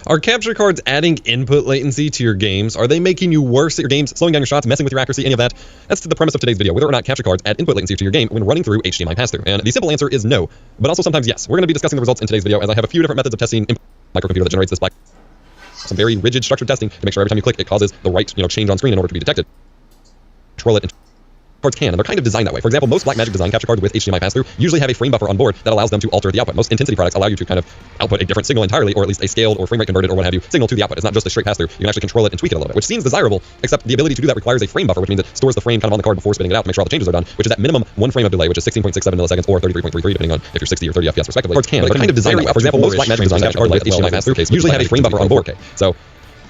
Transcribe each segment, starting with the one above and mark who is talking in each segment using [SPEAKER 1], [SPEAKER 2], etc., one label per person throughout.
[SPEAKER 1] Are capture cards adding input latency to your games? Are they making you worse at your games, slowing down your shots, messing with your accuracy, any of that? That's the premise of today's video, whether or not capture cards add input latency to your game when running through HDMI pass-through. And the simple answer is no, but also sometimes yes. We're going to be discussing the results in today's video, as I have a few different methods of testing microcomputer that generates this black. Some very rigid structured testing to make sure every time you click it causes the right change on screen in order to be detected. Control it. Cards can, and they're kind of designed that way. For example, most Blackmagic design capture cards with HDMI pass-through usually have a frame buffer on board that allows them to alter the output. Most intensity products allow you to kind of output a different signal entirely, or at least a scaled or frame rate converted or what have you signal to the output. It's not just a straight pass-through. You can actually control it and tweak it a little bit, which seems desirable, except the ability to do that requires a frame buffer, which means it stores the frame kind of on the card before spinning it out to make sure all the changes are done, which is at minimum 1 frame of delay, which is 16.67 milliseconds or 33.33, depending on if you're 60 or 30 FPS respectively. Cards can, but they're kind of designed that way. For example, most Blackmagic design capture cards with HDMI pass-through usually have a frame buffer on board. So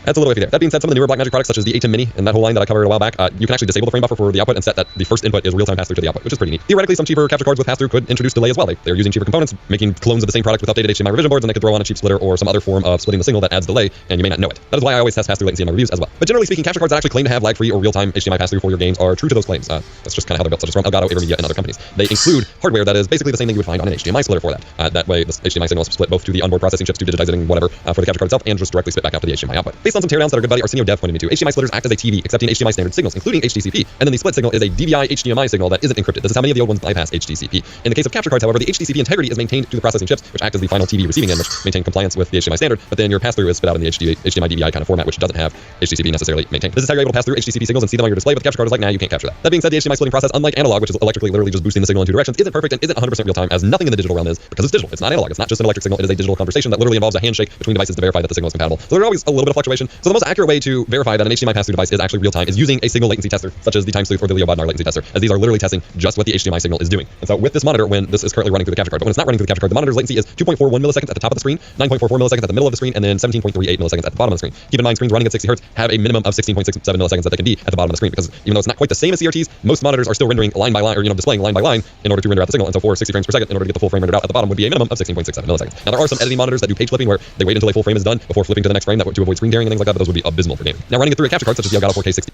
[SPEAKER 1] that's a little iffy there. That being said, some of the newer Blackmagic products, such as the A10 Mini and that whole line that I covered a while back, you can actually disable the frame buffer for the output and set that the first input is real-time pass-through to the output, which is pretty neat. Theoretically, some cheaper capture cards with pass-through could introduce delay as well. They're using cheaper components, making clones of the same product with updated HDMI revision boards, and they could throw on a cheap splitter or some other form of splitting the signal that adds delay, and you may not know it. That is why I always test pass-through latency in my reviews as well. But generally speaking, capture cards that actually claim to have lag-free or real-time HDMI pass-through for your games are true to those claims. That's just kind of how they're built, such as from Elgato, Avermedia, and other companies. They include hardware that is basically the same thing you would find on an HDMI splitter for that. That way, this HDMI signal is split both to the onboard processing chips to digitizing whatever for the capture card itself, and just directly spit back out to the HDMI output. Based on some teardowns that our good buddy Arsenio Dev pointed me to, HDMI splitters act as a TV, accepting HDMI standard signals, including HDCP, and then the split signal is a DVI HDMI signal that isn't encrypted. This is how many of the old ones bypass HDCP. In the case of capture cards, however, the HDCP integrity is maintained to the processing chips, which act as the final TV receiving end, which maintain compliance with the HDMI standard, but then your pass-through is spit out in the HDMI DVI kind of format, which doesn't have HDCP necessarily maintained. This is how you're able to pass through HDCP signals and see them on your display, but the capture card is like, nah, you can't capture that. That being said, the HDMI splitting process, unlike analog, which is electrically literally just boosting the signal in two directions, isn't perfect and isn't 100% real-time, as nothing in the digital realm is, because it's digital. It's not analog. It's not just an electric signal. It is a digital conversation that literally involves a handshake between devices to verify that the signal is compatible. So there's always a little bit of fluctuation. So the most accurate way to verify that an HDMI pass-through device is actually real-time is using a signal latency tester, such as the Time Sleuth or the Leo Bodnar latency tester, as these are literally testing just what the HDMI signal is doing. And so with this monitor, when this is currently running through the capture card, but when it's not running through the capture card, the monitor's latency is 2.41 milliseconds at the top of the screen, 9.44 milliseconds at the middle of the screen, and then 17.38 milliseconds at the bottom of the screen. Keep in mind, screens running at 60 Hz have a minimum of 16.67 milliseconds that they can be at the bottom of the screen, because even though it's not quite the same as CRTs, most monitors are still rendering line by line, or displaying line by line in order to render out the signal. And so for 60 frames per second, in order to get the full frame rendered out at the bottom, would be a minimum of 16.67 milliseconds. Now there are some editing monitors that do page flipping where they wait until a full frame is done before flipping to the next frame, to avoid screen tearing and things like that, but those would be abysmal for gaming. Now running it through a capture card such as the Elgato 4K 60.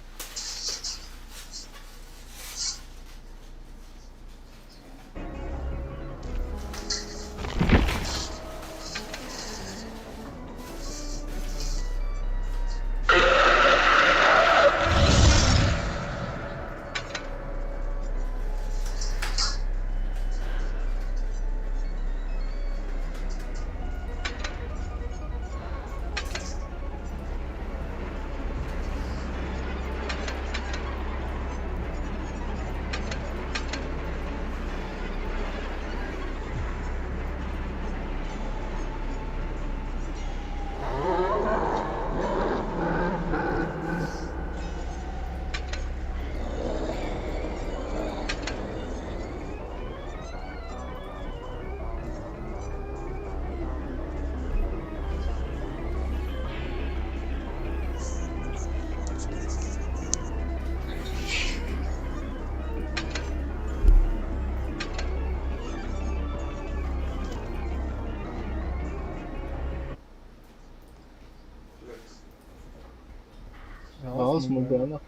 [SPEAKER 2] Nossa, mudando.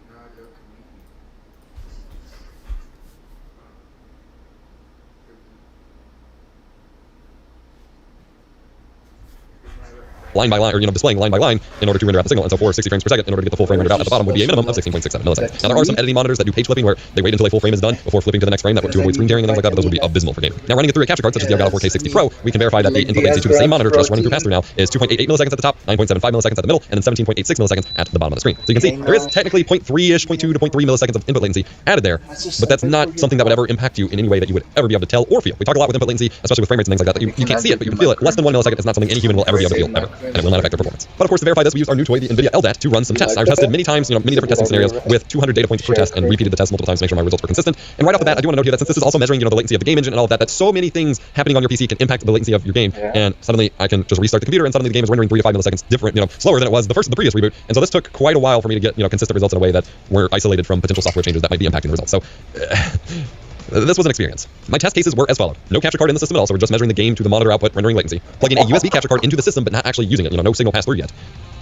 [SPEAKER 1] Line by line, or displaying line by line in order to render out the signal. And so for 60 frames per second, in order to get the full frame rendered out at the bottom, would be a minimum of 16.67 milliseconds. Now there are some editing monitors that do page flipping where they wait until a full frame is done before flipping to the next frame, to avoid screen tearing and things like that, but those would be abysmal for gaming. Now running it through a capture card such as the Elgato 4K 60 Pro, we can verify that the input latency to the same monitor just running through pass-through now is 2.88 milliseconds at the top, 9.75 milliseconds at the middle, and then 17.86 milliseconds at the bottom of the screen. So you can see there is technically 0.3-ish, 0.2 to 0.3 milliseconds of input latency added there, but that's not something that would ever impact you in any way that you would ever be able to tell or feel. We talk a lot with input latency, especially with frame rates and things like that, you can't see it, but you can feel it. Less than 1 millisecond is not something any human will ever be able to feel, ever, and it will not affect their performance. But of course, to verify this, we used our new toy, the NVIDIA LDAT, to run some tests. I've tested many times, many different testing scenarios with 200 data points per test and repeated the test multiple times to make sure my results were consistent. And right off the bat, I do want to note here that since this is also measuring, the latency of the game engine and all of that, that so many things happening on your PC can impact the latency of your game. And suddenly I can just restart the computer and suddenly the game is rendering 3 to 5 milliseconds different, slower than it was the previous reboot. And so this took quite a while for me to get, consistent results in a way that were isolated from potential software changes that might be impacting the results. So this was an experience. My test cases were as followed. No capture card in the system at all, so we're just measuring the game to the monitor output, rendering latency. Plugging a USB capture card into the system, but not actually using it. No signal passed through yet.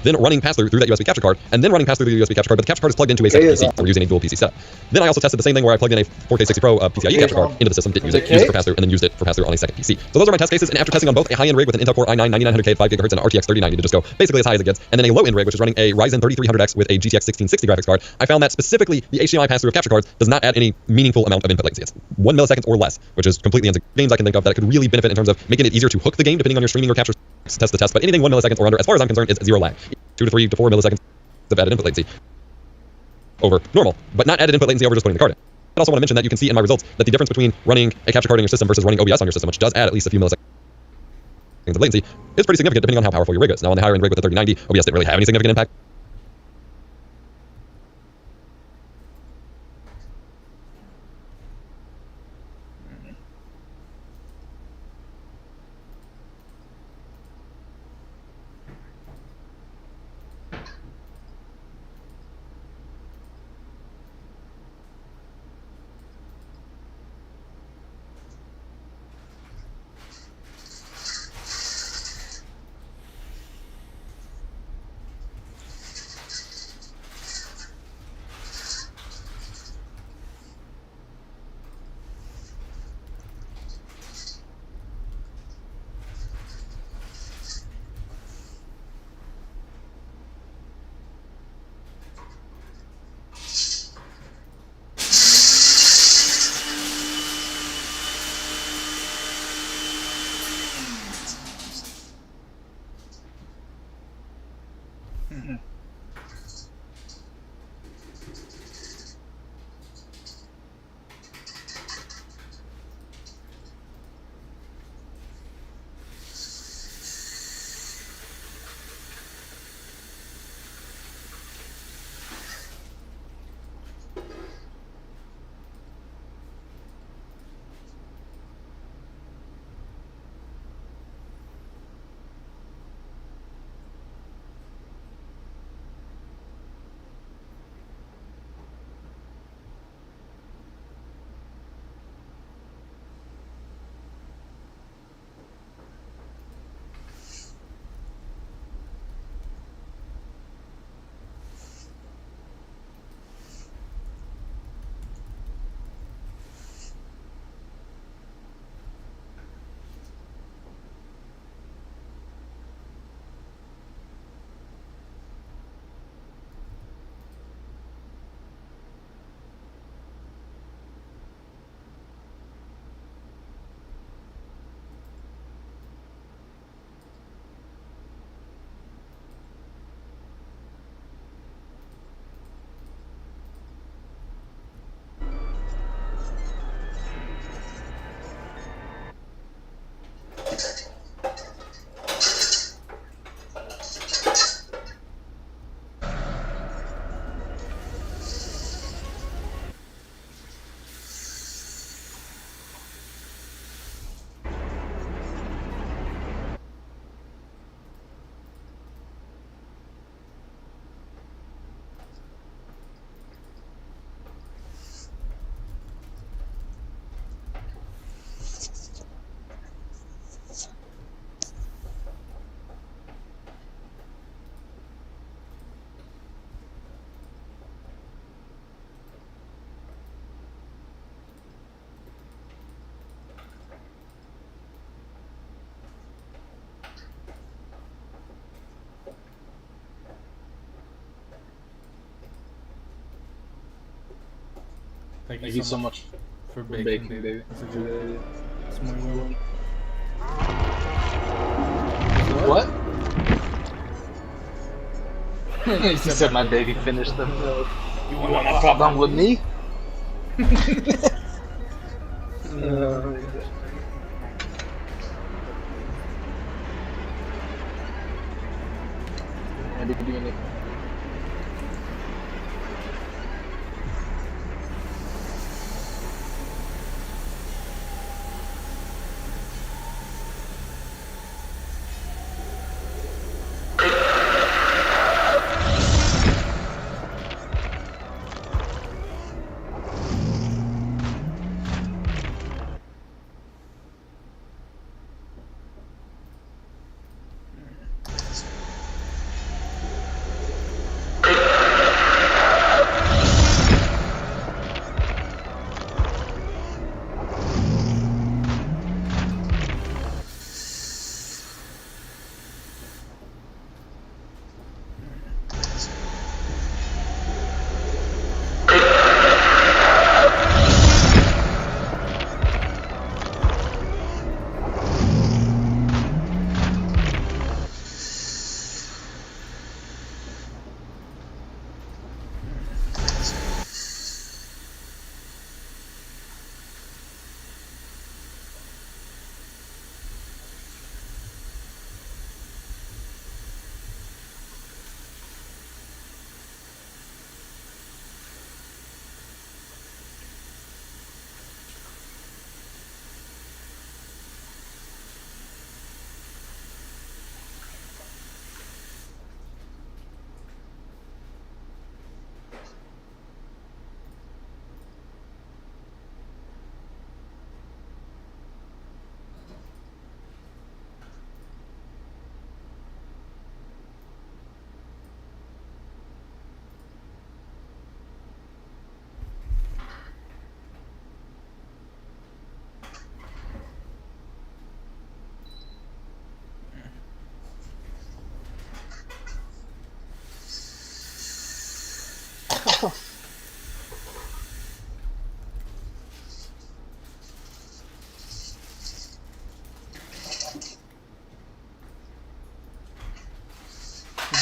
[SPEAKER 1] then running pass-through through that USB capture card, and then running pass-through through the USB capture card, but the capture card is plugged into a second PC. So we're using a dual PC setup. Then I also tested the same thing where I plugged in a 4K60 Pro PCIe capture card into the system, didn't use it, used it for pass-through, and then used it for pass-through on a second PC. So those are my test cases, and after testing on both a high-end rig with an Intel Core i9 9900K at 5 GHz and an RTX 3090 to just go basically as high as it gets, and then a low-end rig which is running a Ryzen 3300X with a GTX 1660 graphics card, I found that specifically the HDMI pass-through of capture cards does not add any meaningful amount of input latency. It's 1 millisecond or less, which is completely into games I can think of that it could really benefit in terms of making it easier to hook the game depending on your streaming or capture test to test. But anything 1 millisecond or under, as far as I'm concerned, is zero lag. 2 to 3 to 4 milliseconds of added input latency over normal, but not added input latency over just putting the card in. I also want to mention that you can see in my results that the difference between running a capture card in your system versus running OBS on your system, which does add at least a few milliseconds of latency, is pretty significant depending on how powerful your rig is. Now on the higher end rig with the 3090, OBS didn't really have any significant impact.
[SPEAKER 2] Thank you so much for baking, baby. It's muy bueno. What? He said my baby finished the milk. You want a problem with me?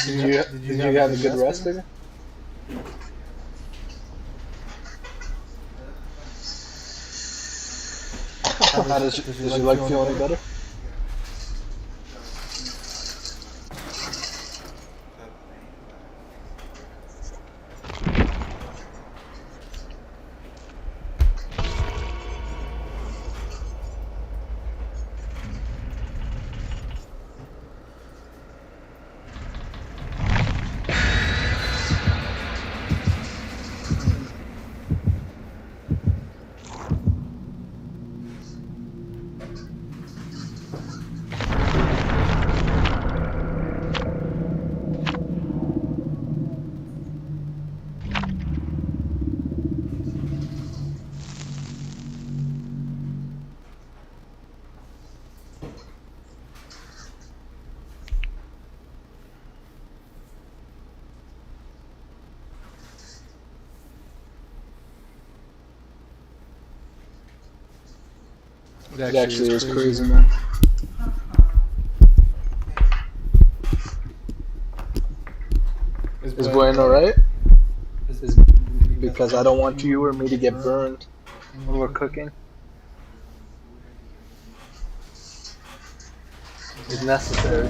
[SPEAKER 2] Did you have a good rest, baby? Does you like feeling any better? It actually is crazy, man. Is bueno, right? Because I don't want you or me to get burned when we're cooking. It's necessary.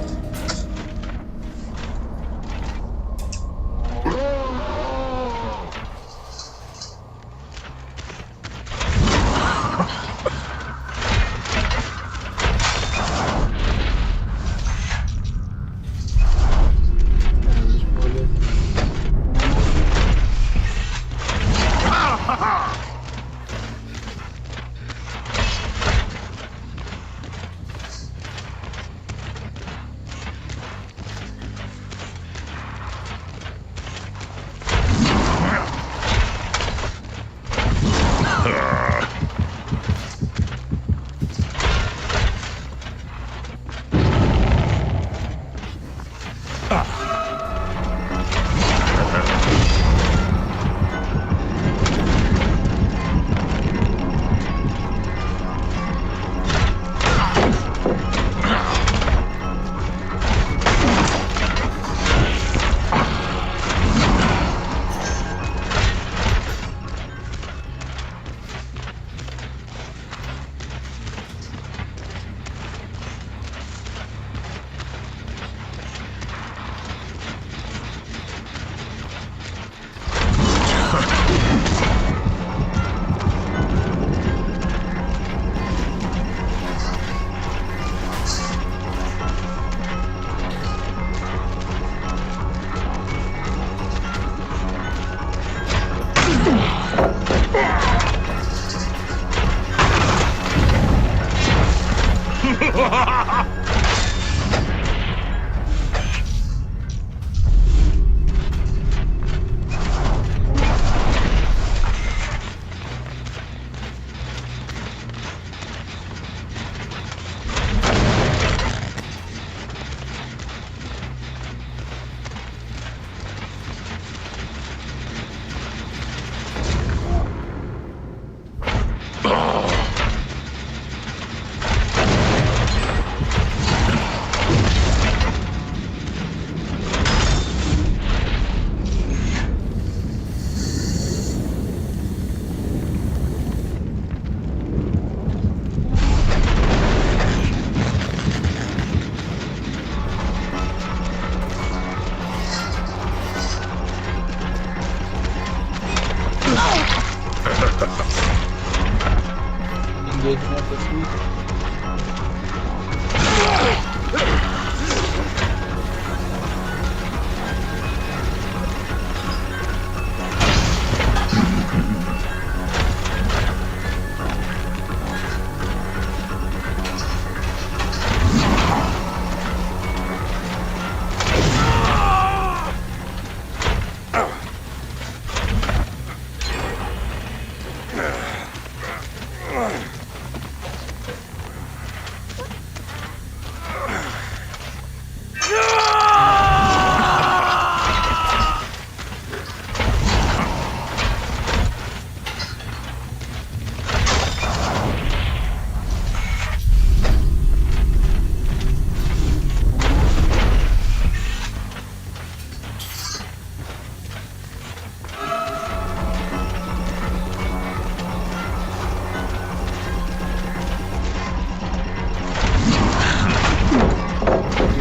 [SPEAKER 2] Engaging at this week.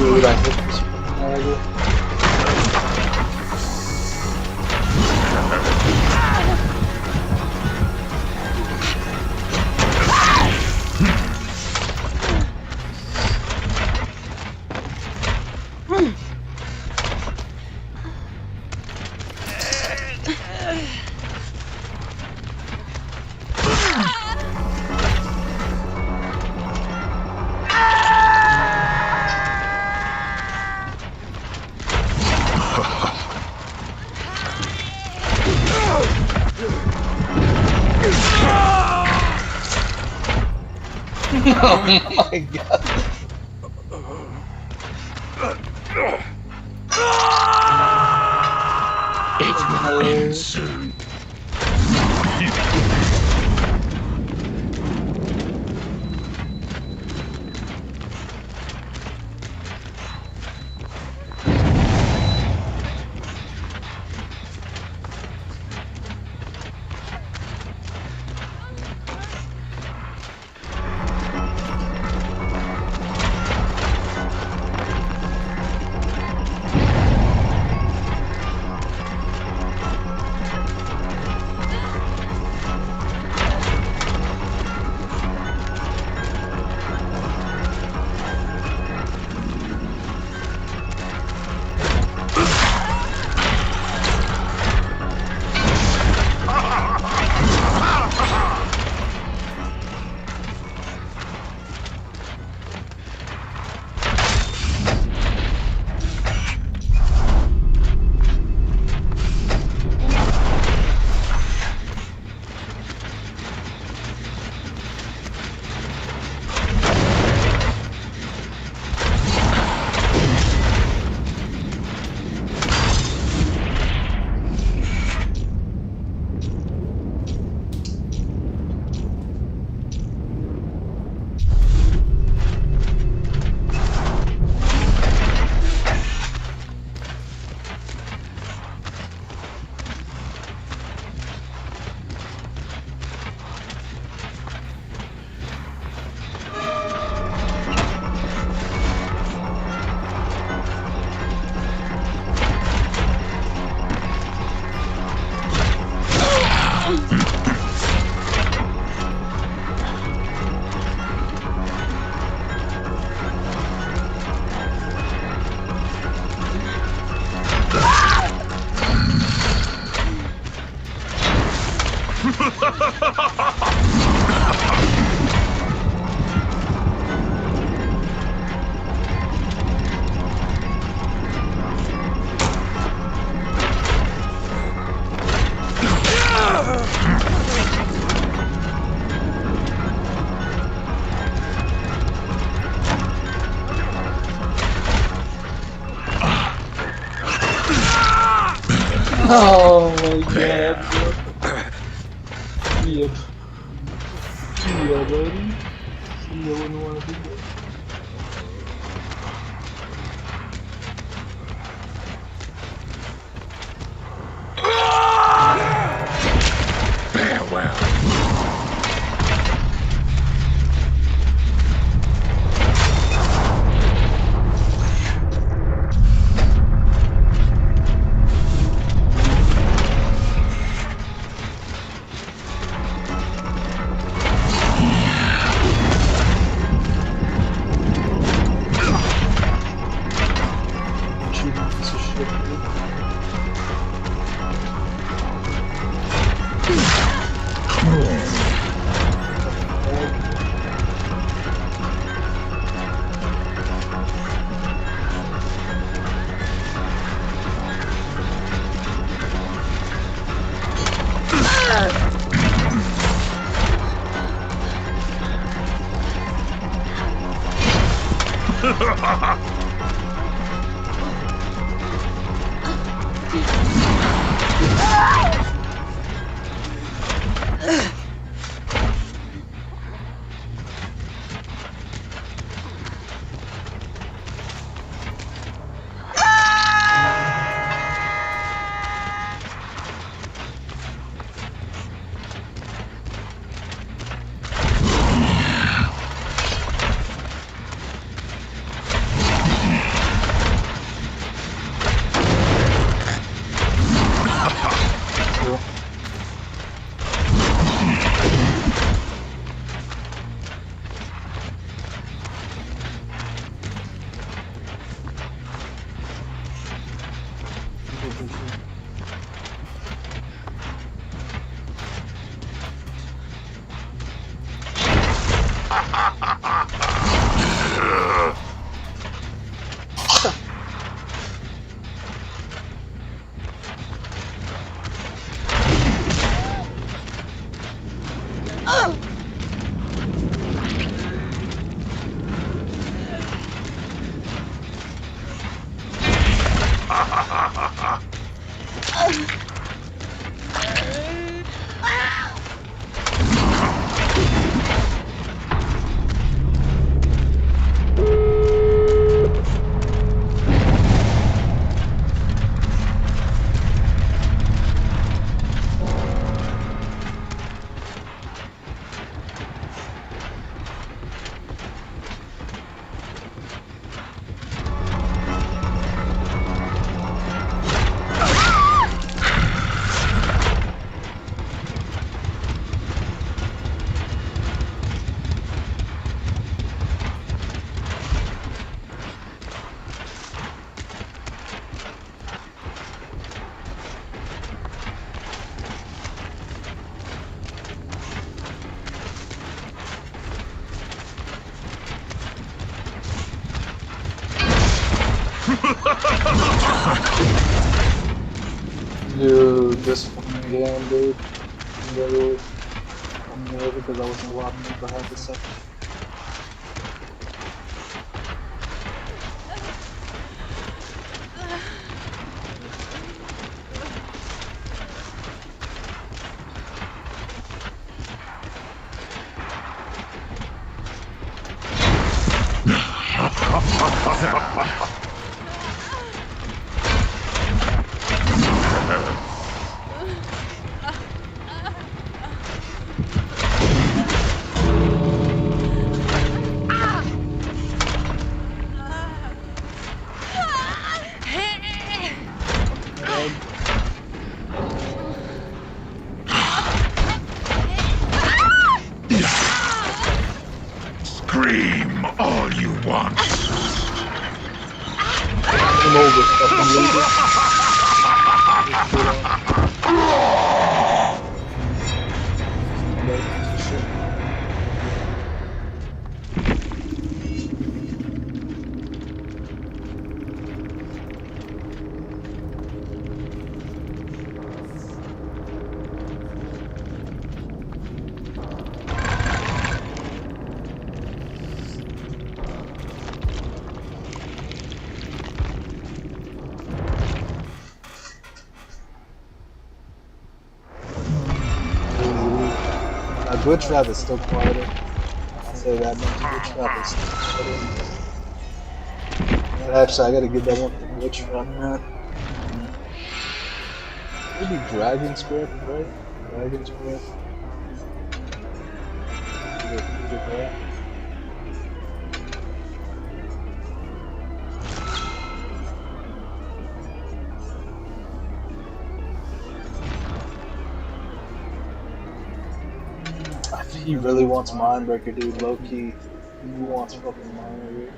[SPEAKER 3] Böyle bence. Herhalde. Oh my god.
[SPEAKER 4] It will end soon.
[SPEAKER 3] Oh my god. Weird. Weird, buddy. See, I wouldn't want to do that.
[SPEAKER 4] Farewell.
[SPEAKER 3] Dude, this fucking game, dude. Literally. I'm nervous because I wasn't locked in for half a second.
[SPEAKER 4] Scream all you want.
[SPEAKER 3] I'm over fucking lady. Glitch Trap is still quieter. I'll say that much. Glitch Trap is still quieter. But actually, I gotta give that one to Glitch Trap, man. Maybe Dragon's Breath, right? Dragon's Breath. Is it that? He really wants Mindbreaker, dude. Low key, he wants fucking Mindbreaker.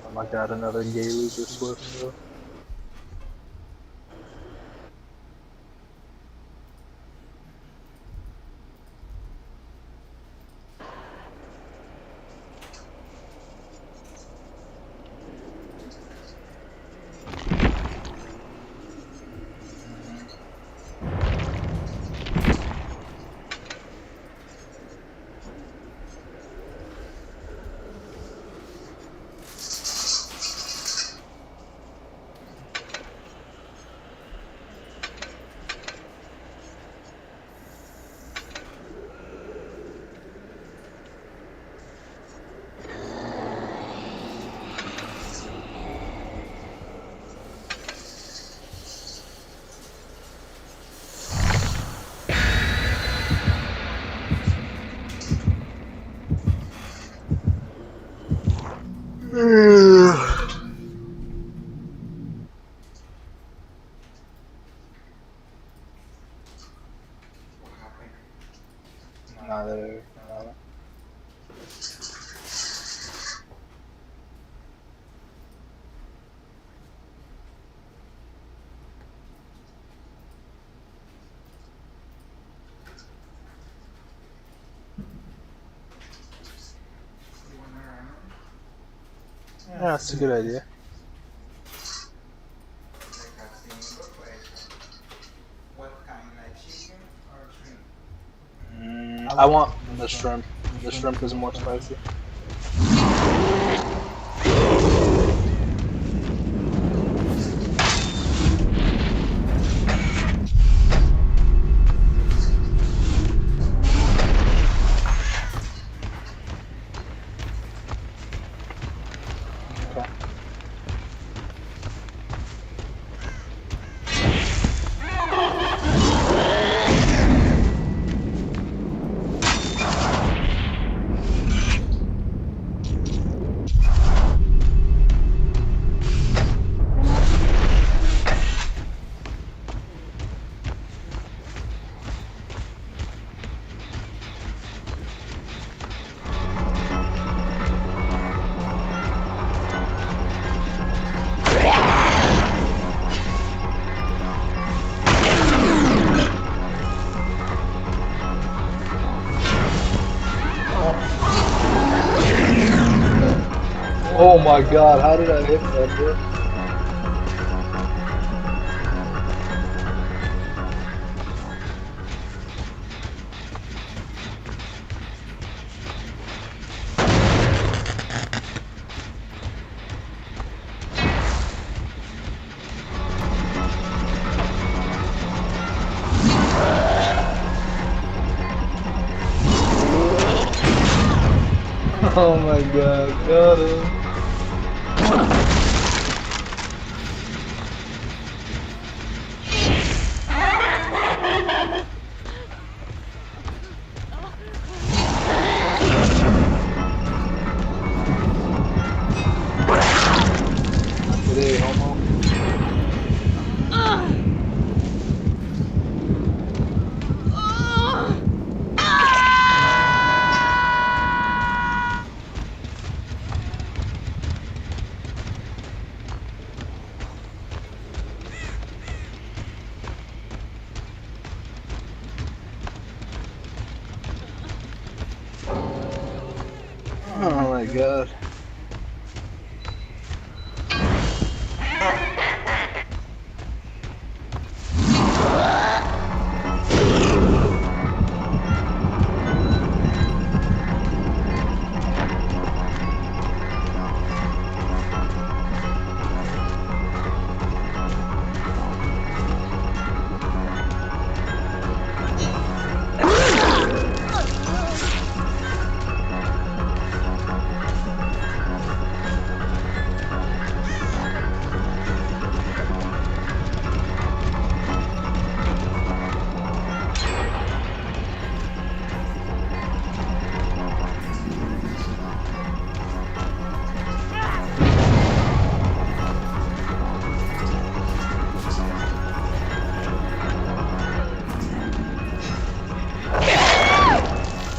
[SPEAKER 3] Oh my god, another gay loser Swift, bro. Nada. Yeah, that's a good idea. I want the shrimp. The shrimp is more spicy. Okay. Oh my god, how did I hit that, bro? Oh my god, got him. Not today, homo. Oh my god.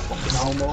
[SPEAKER 3] Fucking homo.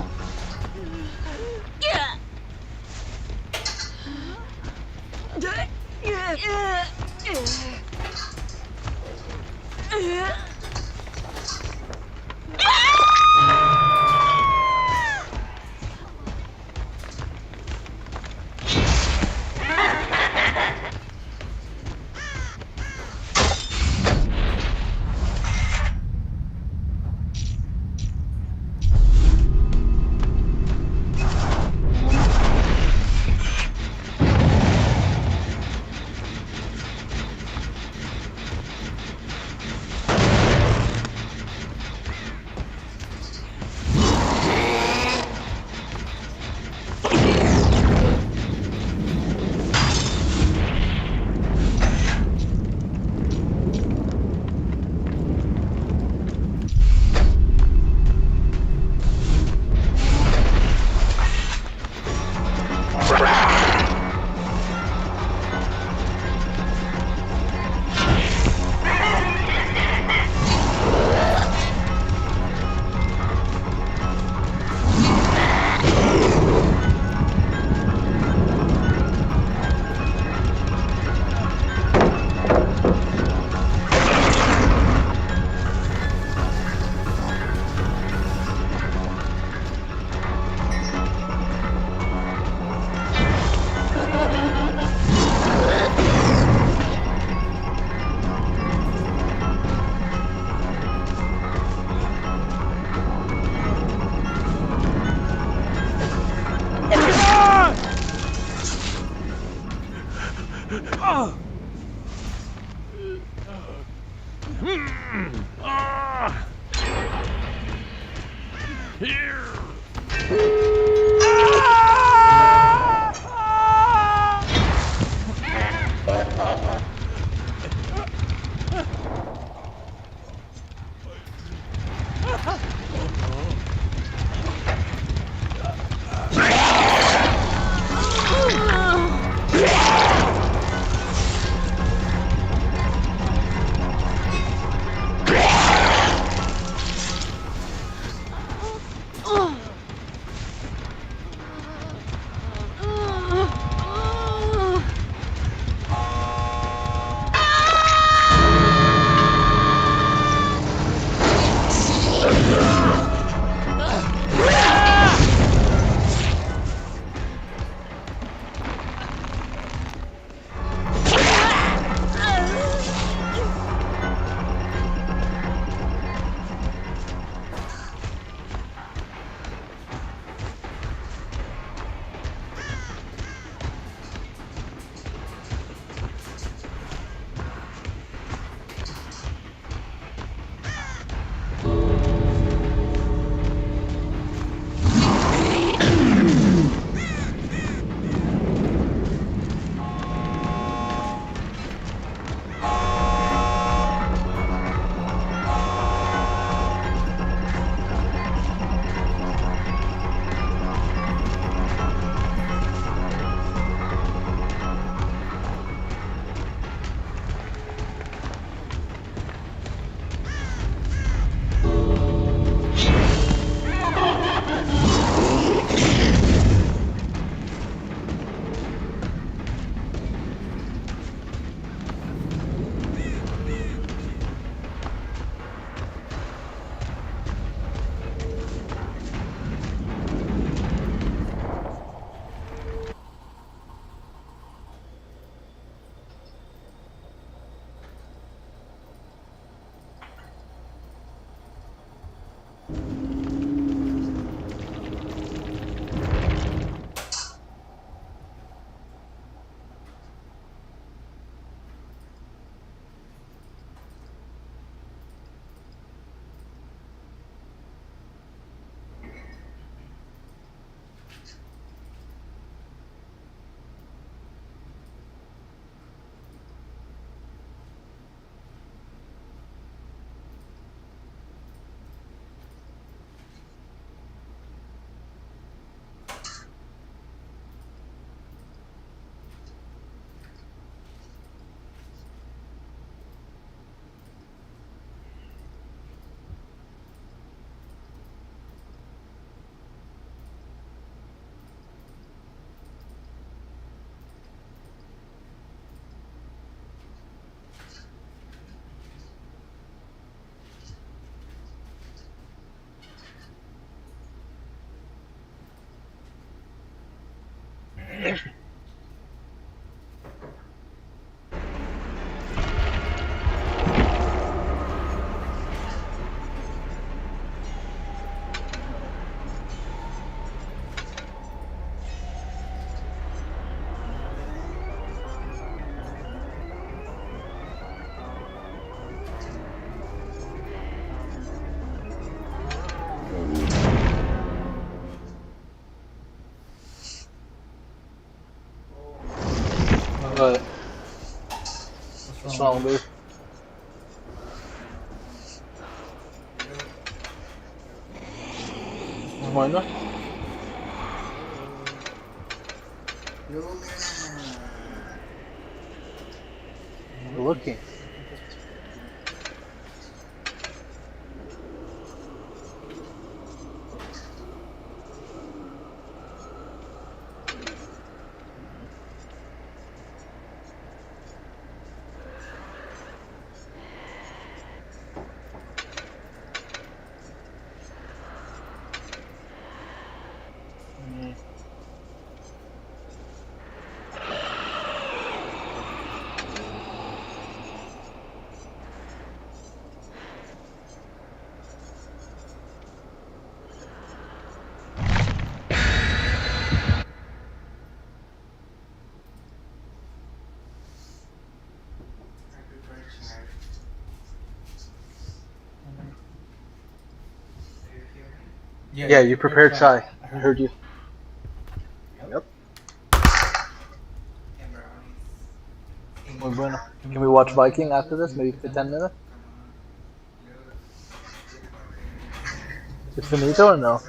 [SPEAKER 3] But what's wrong, dude? Why not? You're looking. Yeah, you prepared chai. I heard you. Yep. Muy bueno. Can we watch Viking after this? Maybe for 10 minutes? It's finito or no?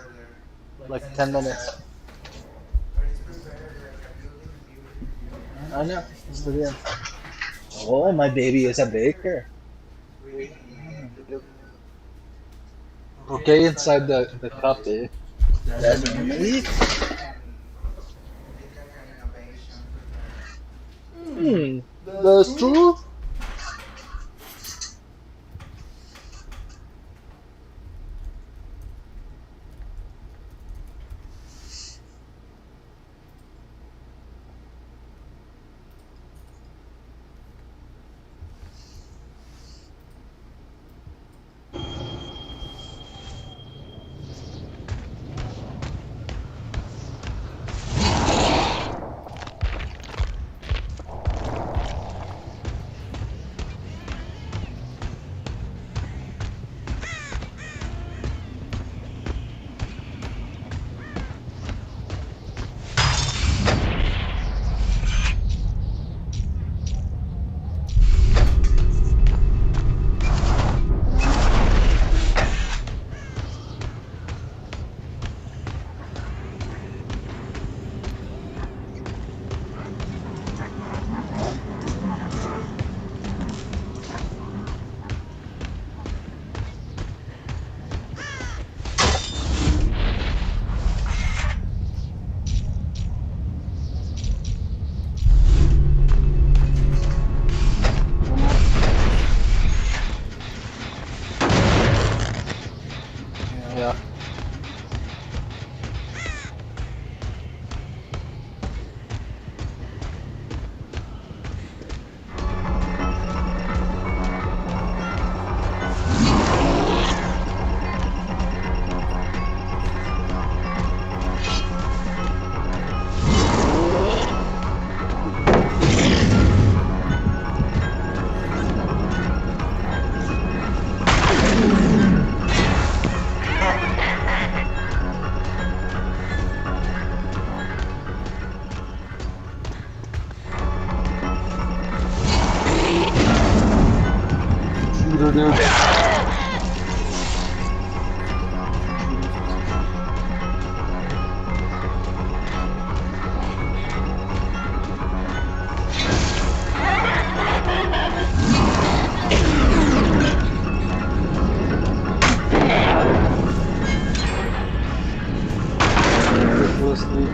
[SPEAKER 3] Like 10 minutes. I know. Está bien. Oh, my baby is a baker. Okay, inside the cup, eh? That's meat. That's true. Yeah. Shooter, dude. Ridiculously.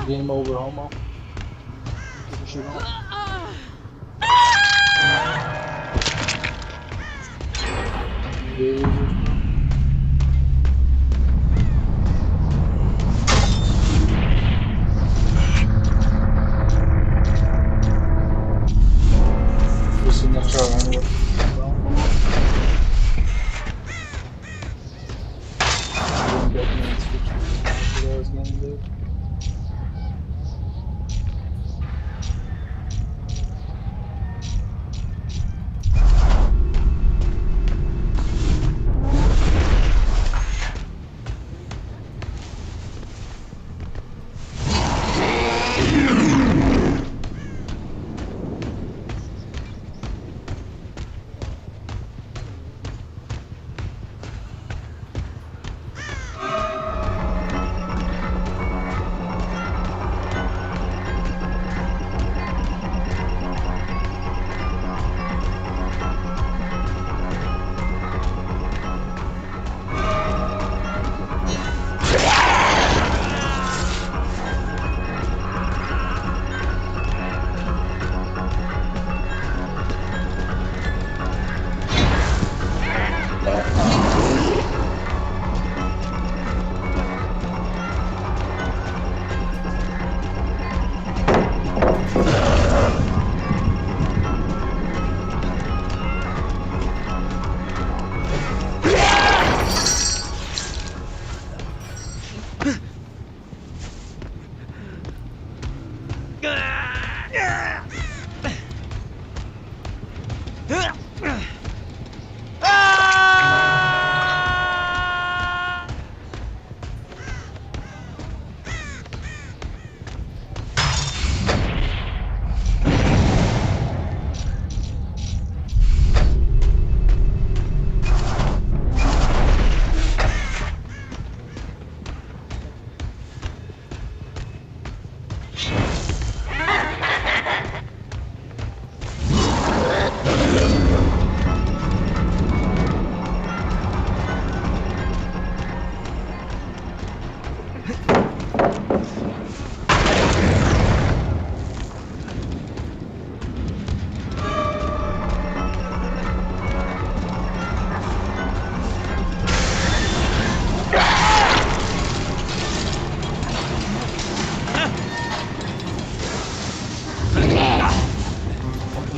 [SPEAKER 3] Game over, homo. Keep your shit on. Yeah. Just enough to anyway.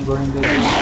[SPEAKER 3] Burning this.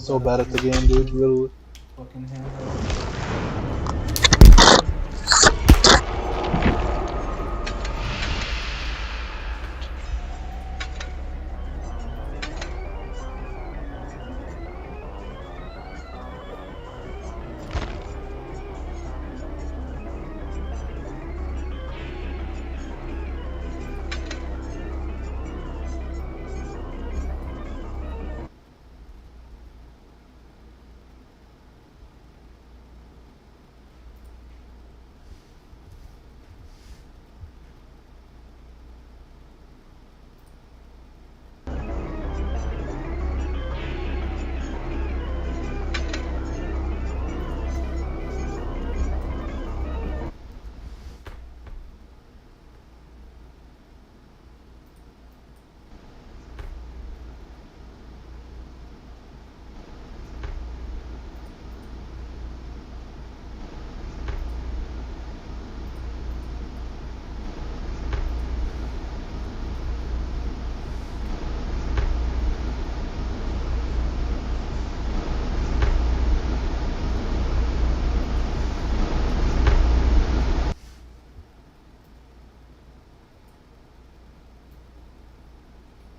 [SPEAKER 3] So bad at the game, dude. Literally.
[SPEAKER 2] Fucking handheld.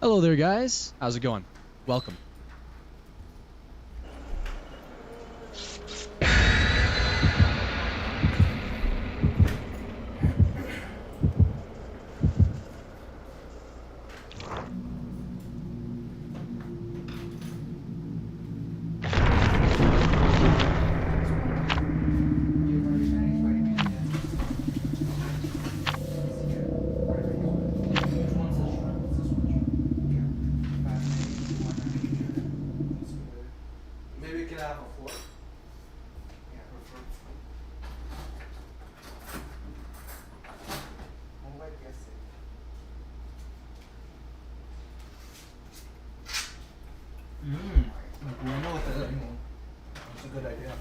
[SPEAKER 5] Hello there, guys. How's it going? Welcome.
[SPEAKER 2] Maybe we can have a floor. I know what that is. That's a good idea.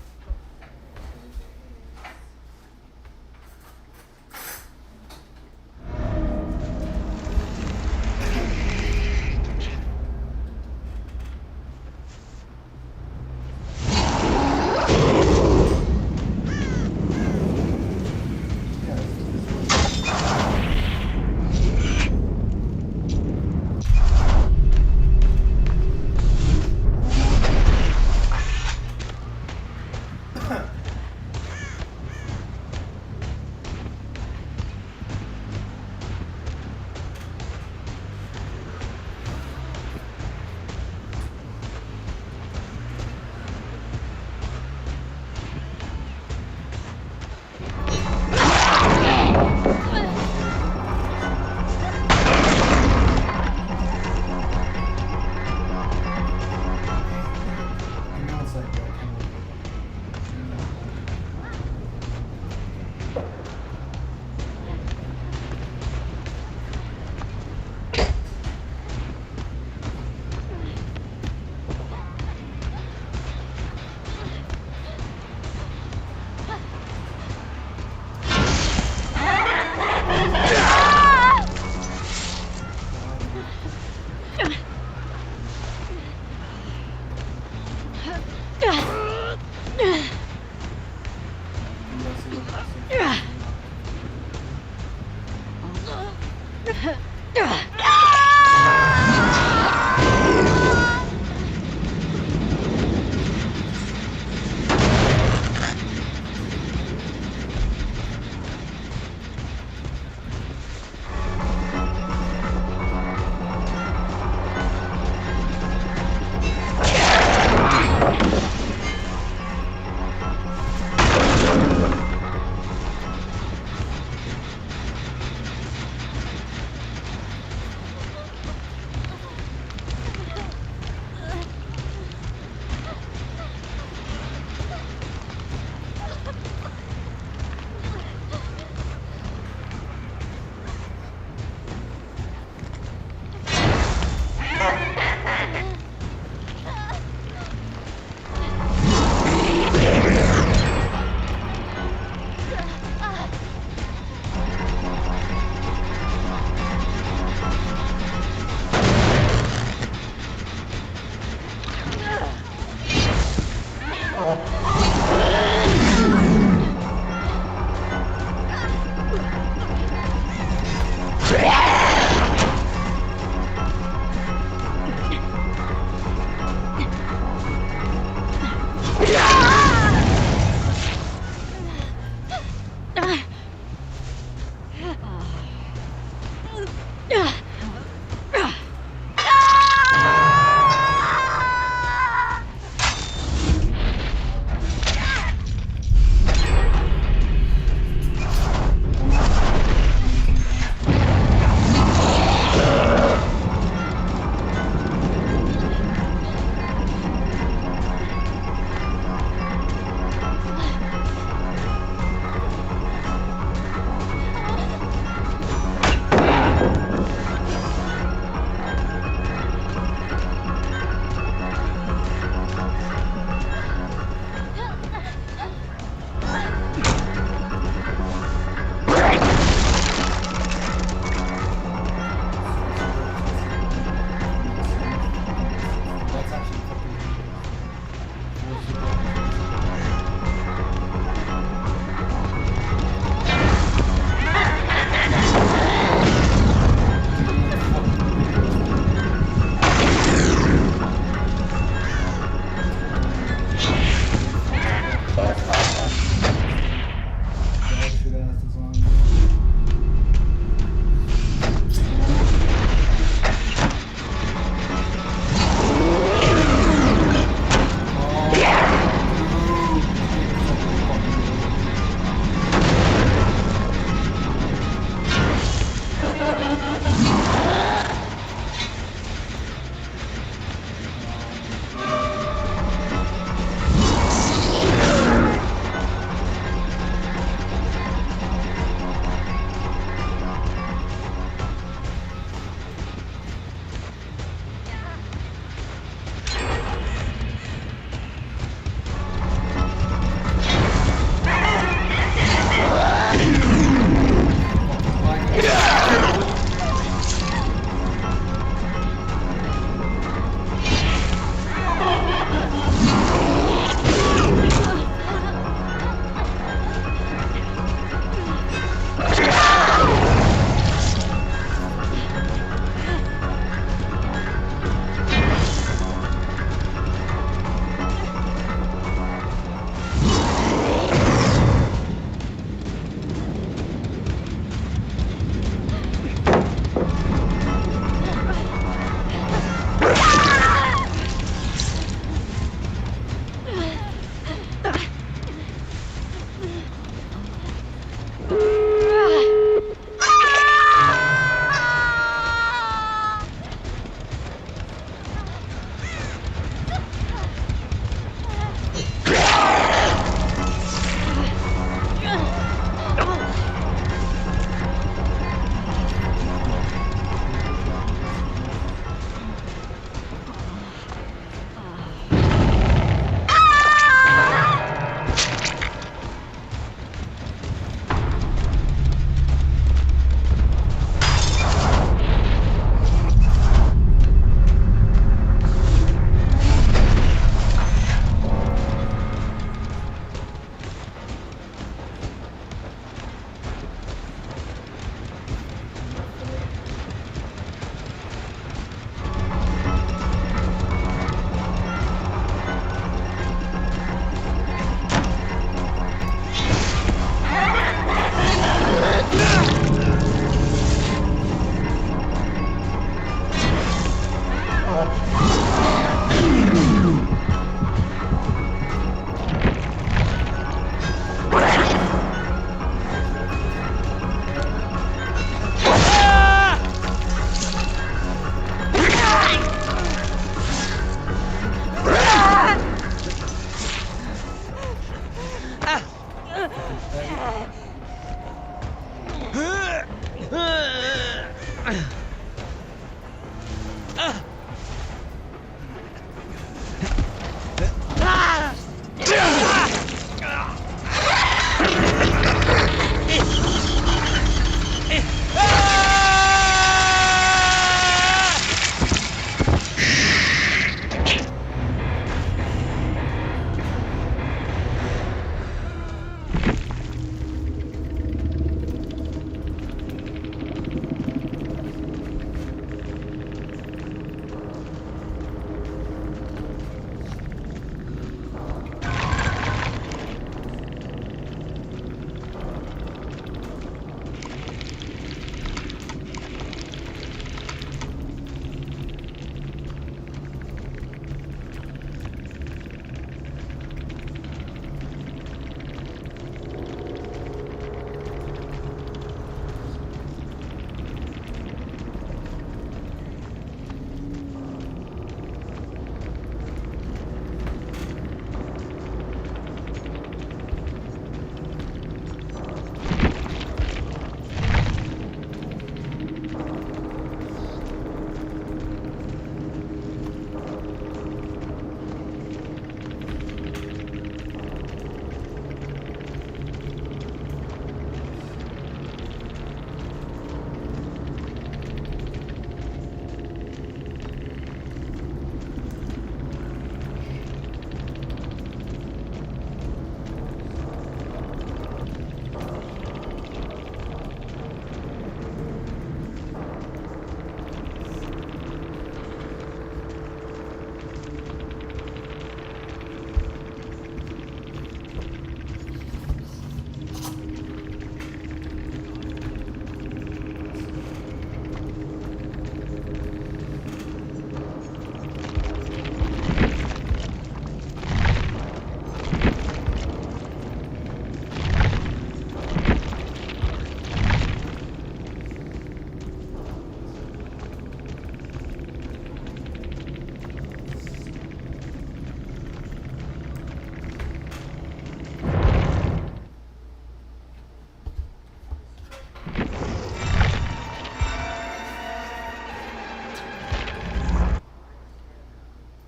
[SPEAKER 2] Ah!